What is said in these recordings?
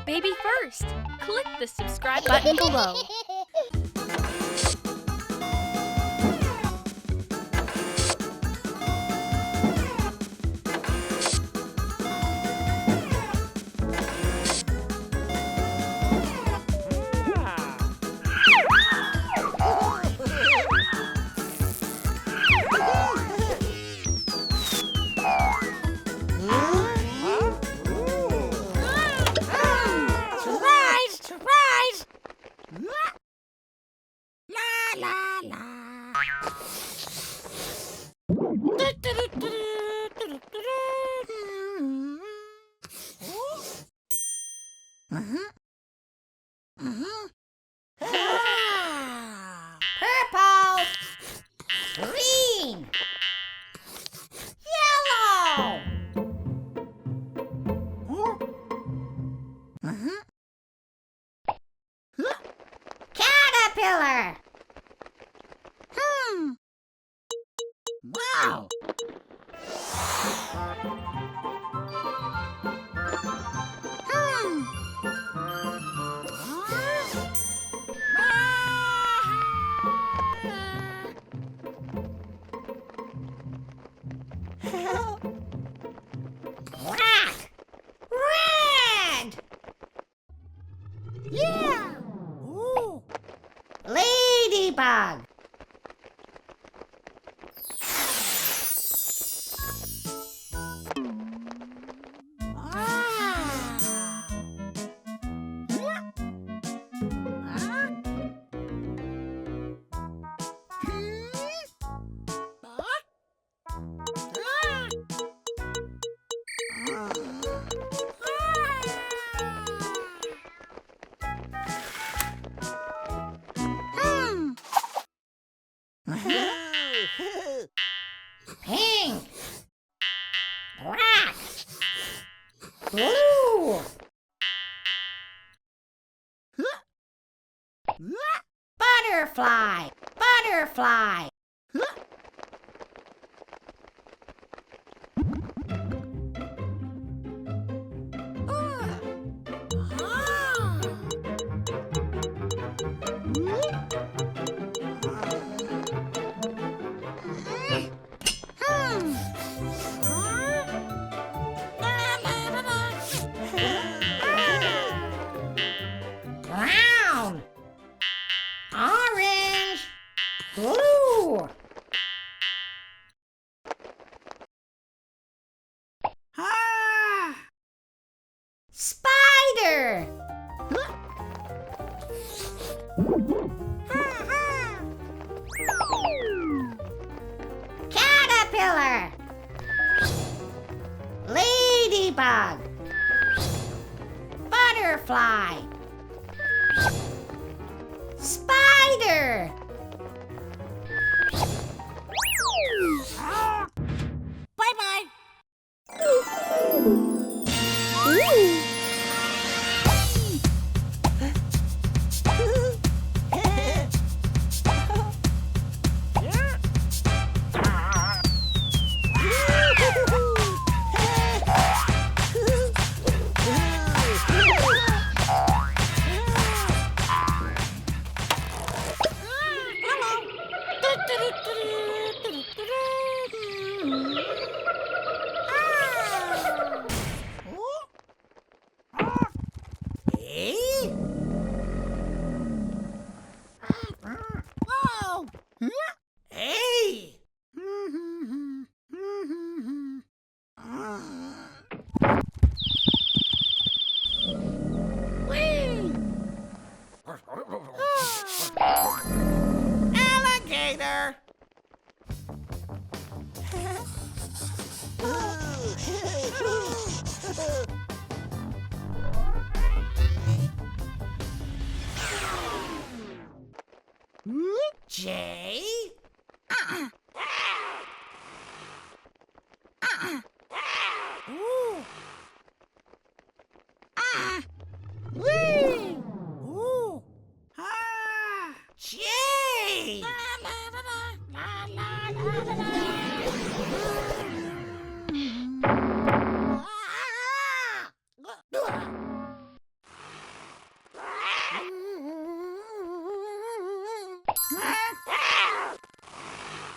Baby First. Click the subscribe button below. Purple, green, yellow. Caterpillar. Wow. Black. Red. Yeah. Ooh. Ladybug. Pink, black, blue, butterfly, butterfly. Brown, orange, blue. Spider. Caterpillar. Ladybug. Butterfly. Spider. Bye-bye. Whoa! Hey! Alligator! J. Ooh. Wee. Ooh. J.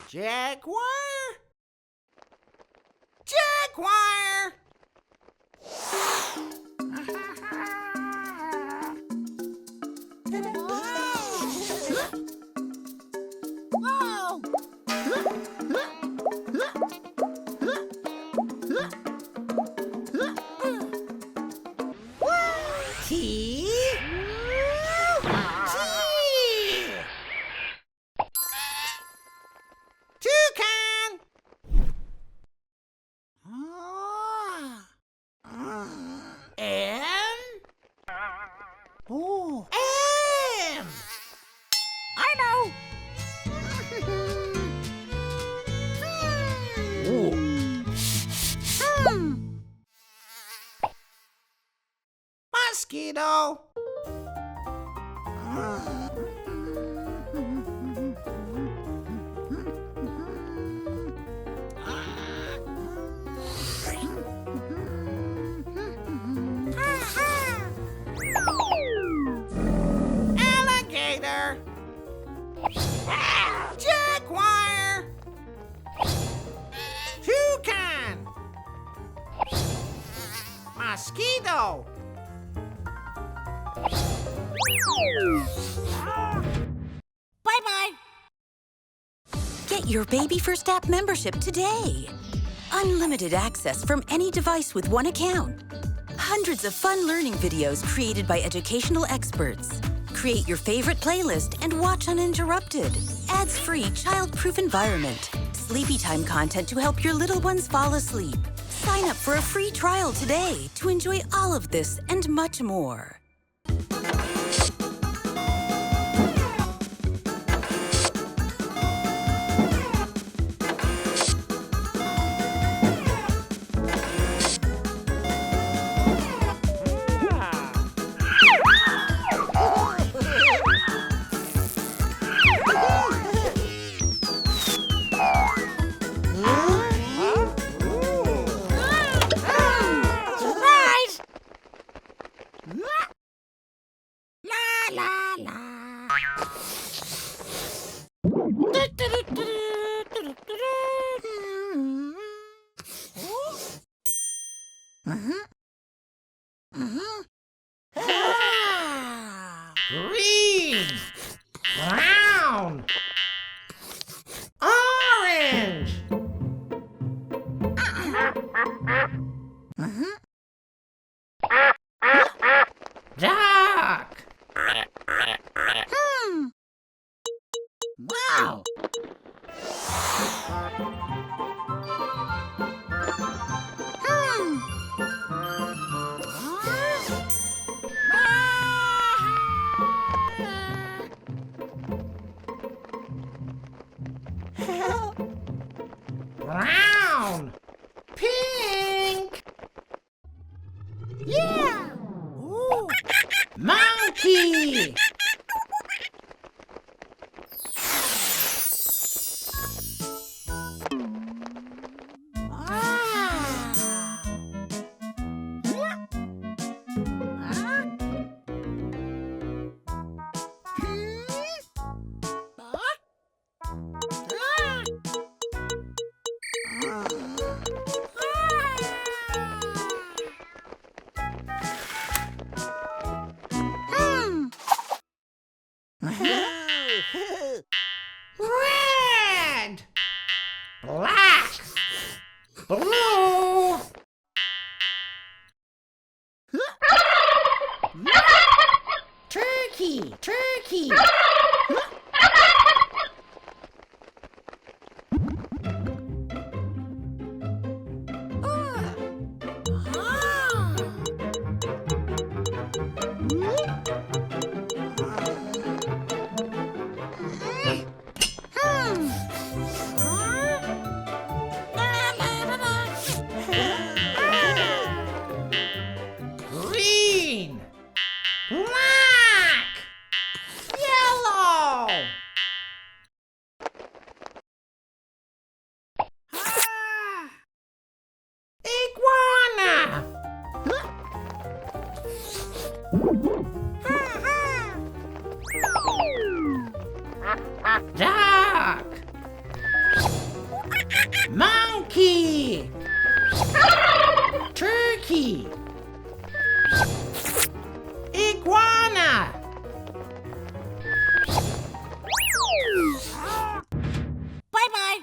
Jaguar. Jaguar. Whoa. T. Toucan. M. Oh. M. I know. Mosquito. Alligator. Jaguar. Toucan. Mosquito. Bye-bye. Get your BabyFirst app membership today. Unlimited access from any device with one account. Hundreds of fun learning videos created by educational experts. Create your favorite playlist and watch uninterrupted. Ads-free, child-proof environment. Sleepy time content to help your little ones fall asleep. Sign up for a free trial today to enjoy all of this and much more. Surprise! La la la. Green, brown, orange. Dark. Wow. Brown. Pink. Yeah. Ooh. Monkey. Red, black, blue. Turkey, turkey. Green, black, yellow. Iguana. Duck. Turkey! Turkey! Iguana! Bye-bye.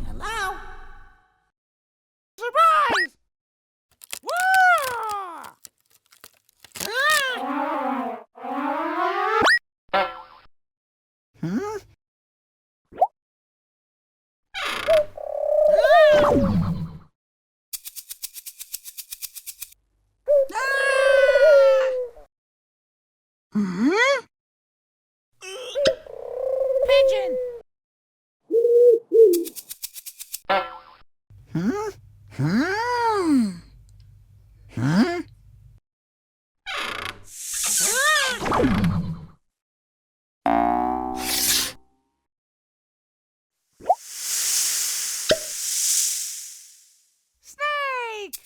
Hello? Surprise! Whoa! Pigeon! Snake!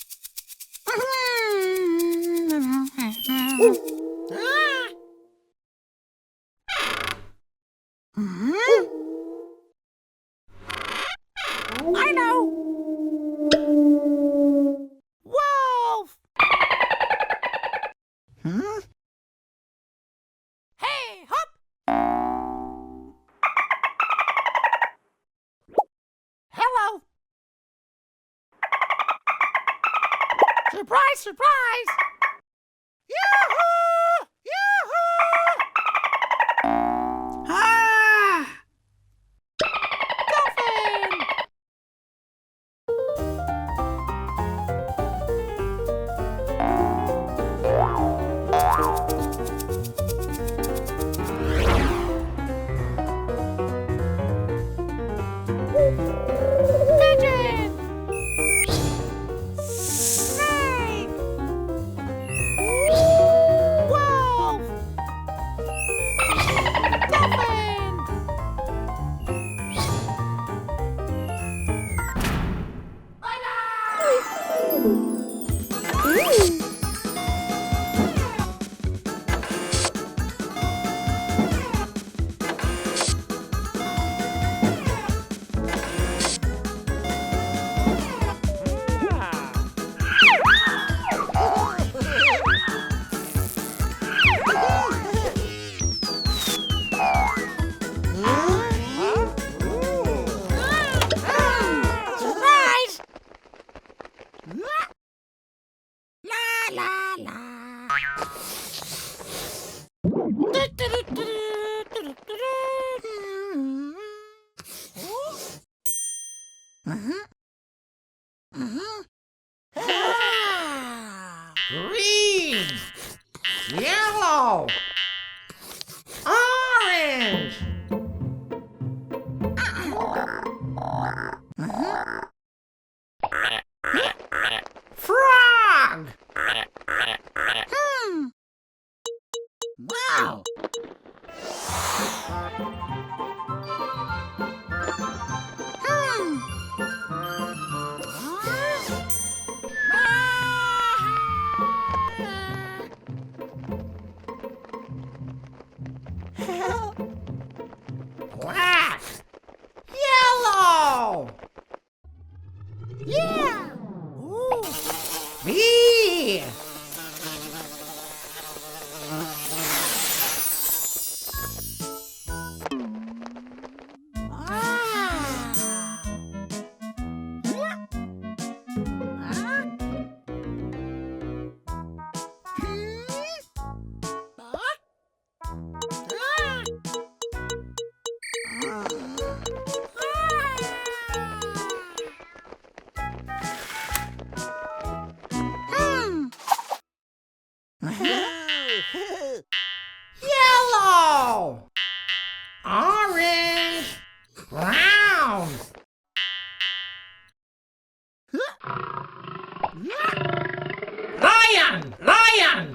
I know! Wolf! Hey, hop! Hello! Surprise, surprise! Yoo-hoo! Yoo-hoo! Ah! Dolphin! Pigeon! Snake! Wolf! Dolphin! Surprise! La la la. Green! Yellow! Orange! Frog! Wow! Black! Yellow! Yeah! Ooh. Bee! Yellow! Orange! Brown! Lion! Lion!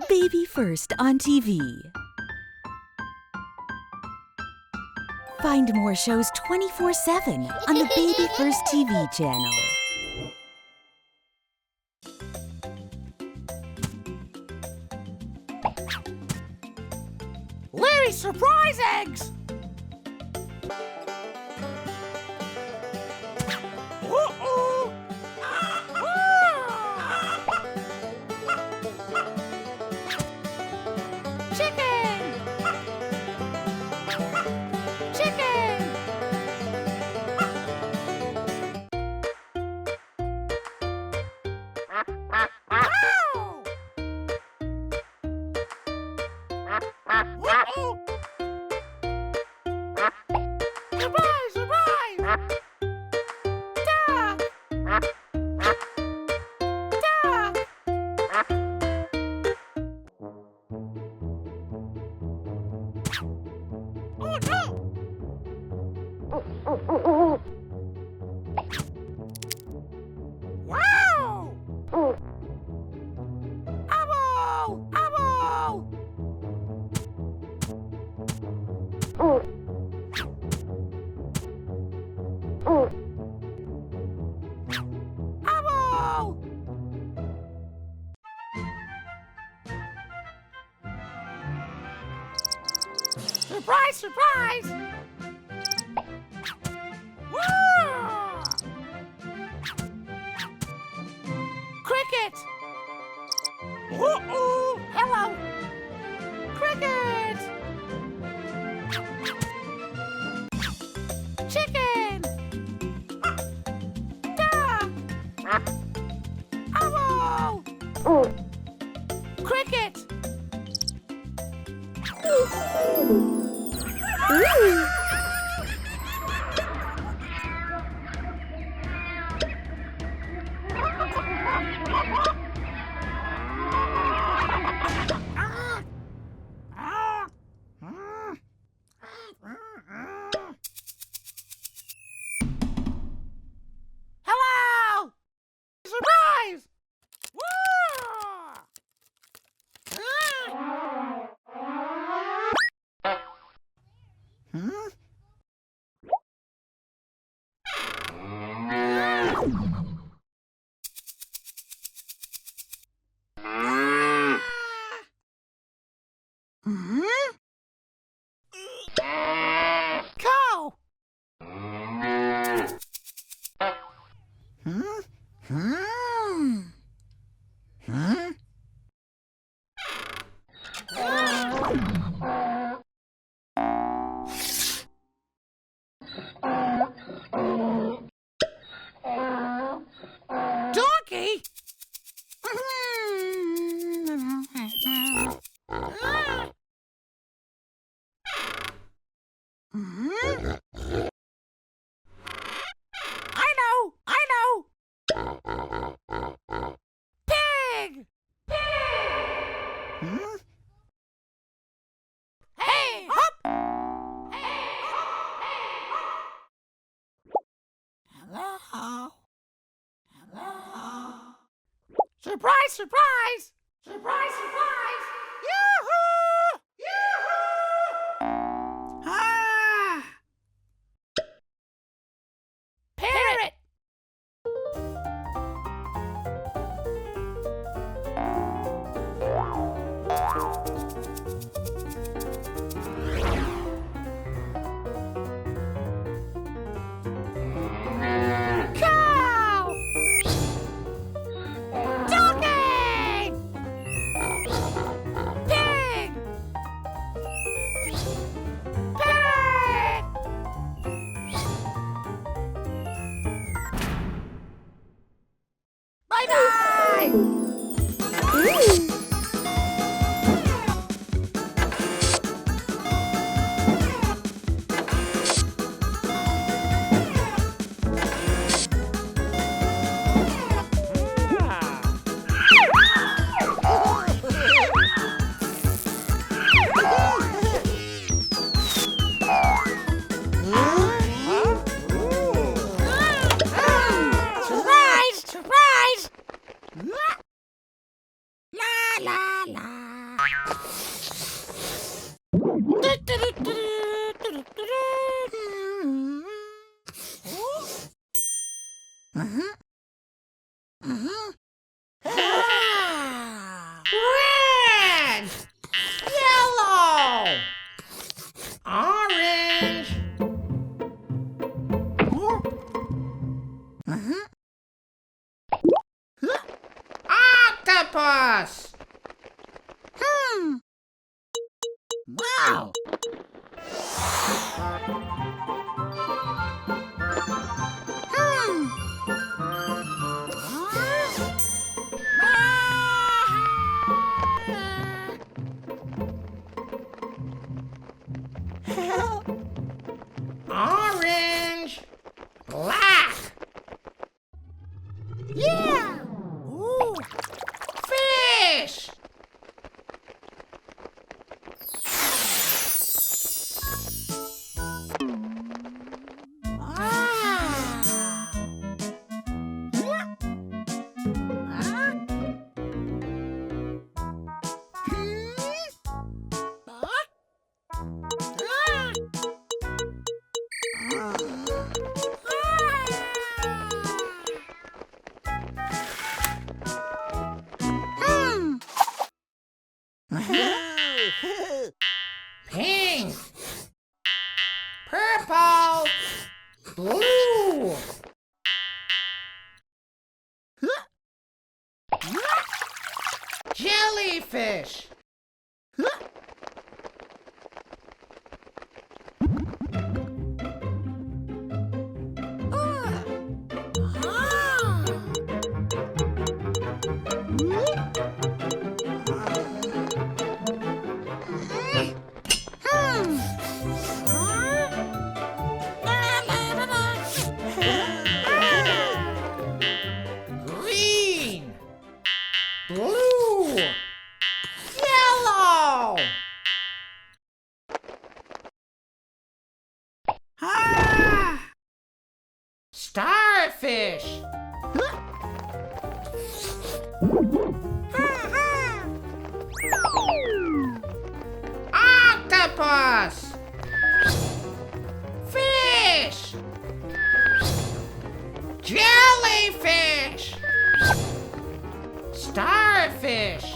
Baby First on TV. Find more shows 24/7 on the BabyFirst TV channel. Larry's surprise eggs! Uh-oh! Chicken! Chicken! Uh-oh! Surprise! Surprise! Duck! Duck! Oh no! Wow! Ow! Ow! Ow! Surprise! Surprise! Whoa! Cricket! Uh-oh! Hello! Cricket! Chicken! Duck! Ow! Cricket! Hello! Surprise! Cow! Donkey? I know! Pig! Hey, hop! Hello? Surprise, surprise! Surprise, surprise! Yoo-hoo! Yoo-hoo! Ah! Parrot! Cow! Donkey! Red! Yellow! Orange! Octopus! Wow! Orange! Black! Yeah! Ooh! Fish! Pink! Purple! Blue! Jellyfish! Green! Blue! Yellow! Starfish! Octopus! Fish! Jellyfish! Starfish!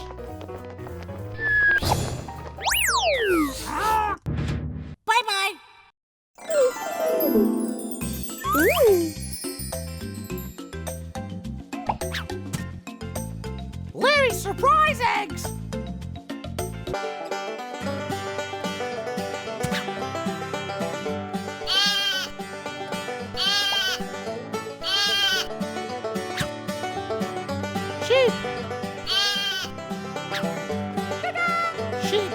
Bye-bye! Larry's surprise eggs! Sheep! Sheep!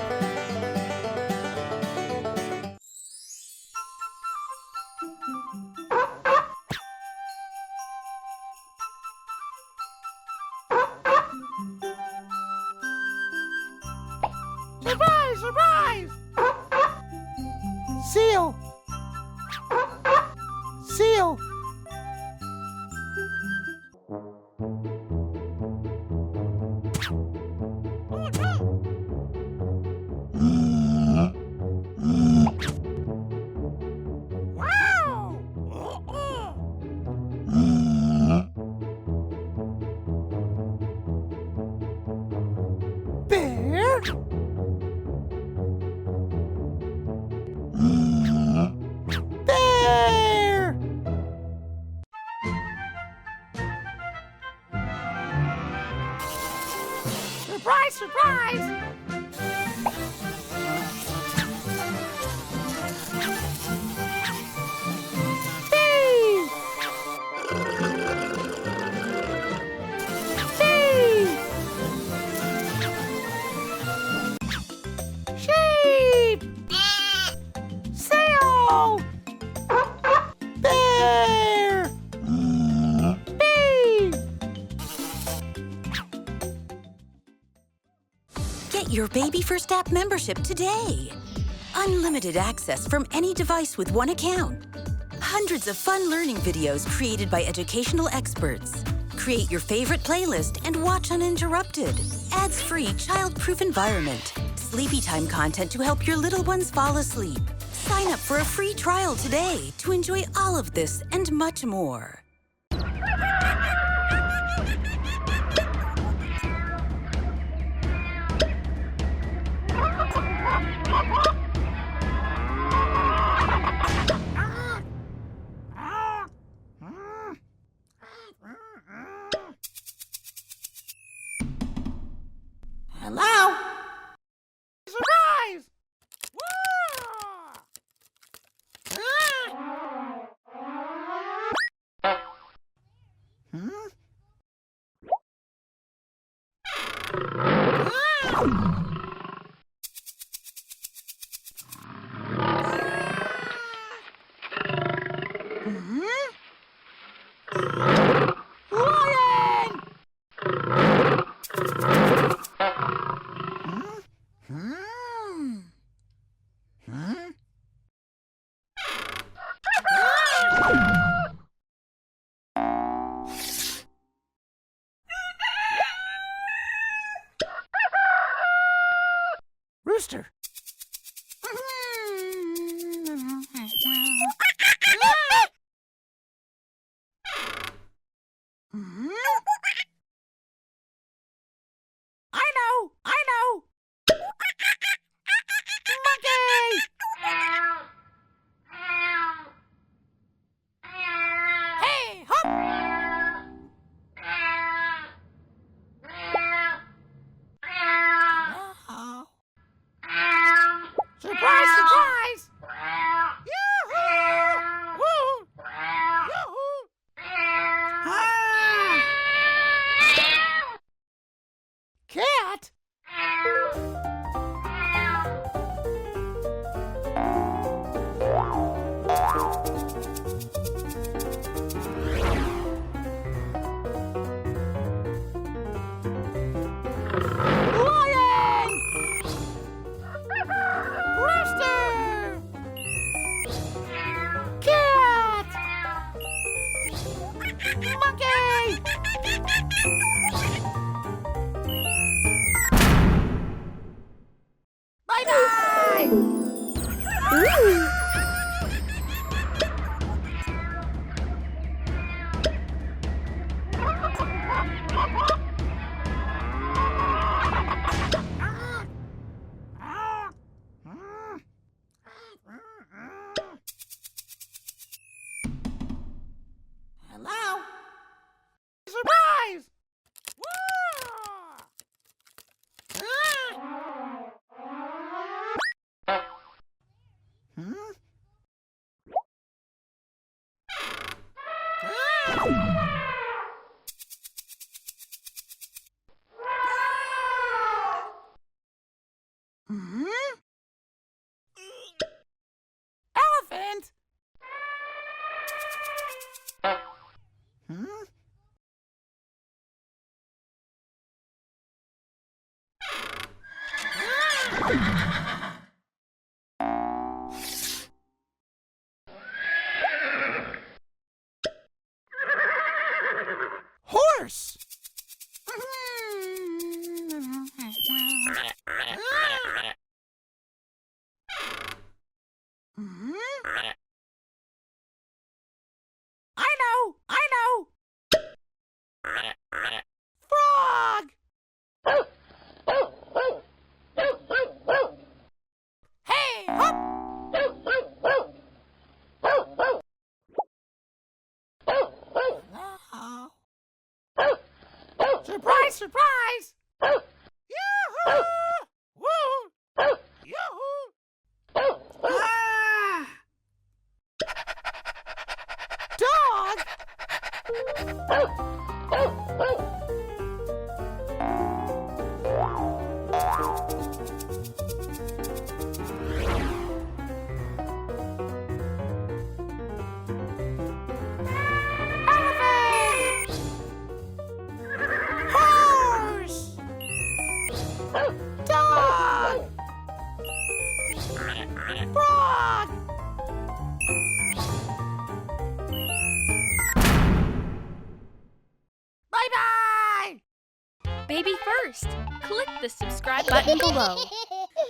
Surprise! Surprise! Seal! Seal! Wow! Bear? Bear! Surprise, surprise! Bee! Bee! Sheep! Seal! Bear! Bee! Get your BabyFirst app membership today. Unlimited access from any device with one account. Hundreds of fun learning videos created by educational experts. Create your favorite playlist and watch uninterrupted. ads-free, child-proof environment. Sleepy time content to help your little ones fall asleep. Sign up for a free trial today to enjoy all of this and much more. Hello? Surprise! Rooster. I know. Monkey! Hey, hop! Oh. Surprise, surprise! Yoo-hoo! Woo! Yoo-hoo! Ah! Cat? Lion! Rooster! Cat! Monkey! Bye-bye! Hello? Surprise! Elephant? Horse! I know! Frog! Hey, hop! Surprise, surprise! Yoo-hoo! Woo! Yoo-hoo! Ah! Dog! Baby First. Click the subscribe button below.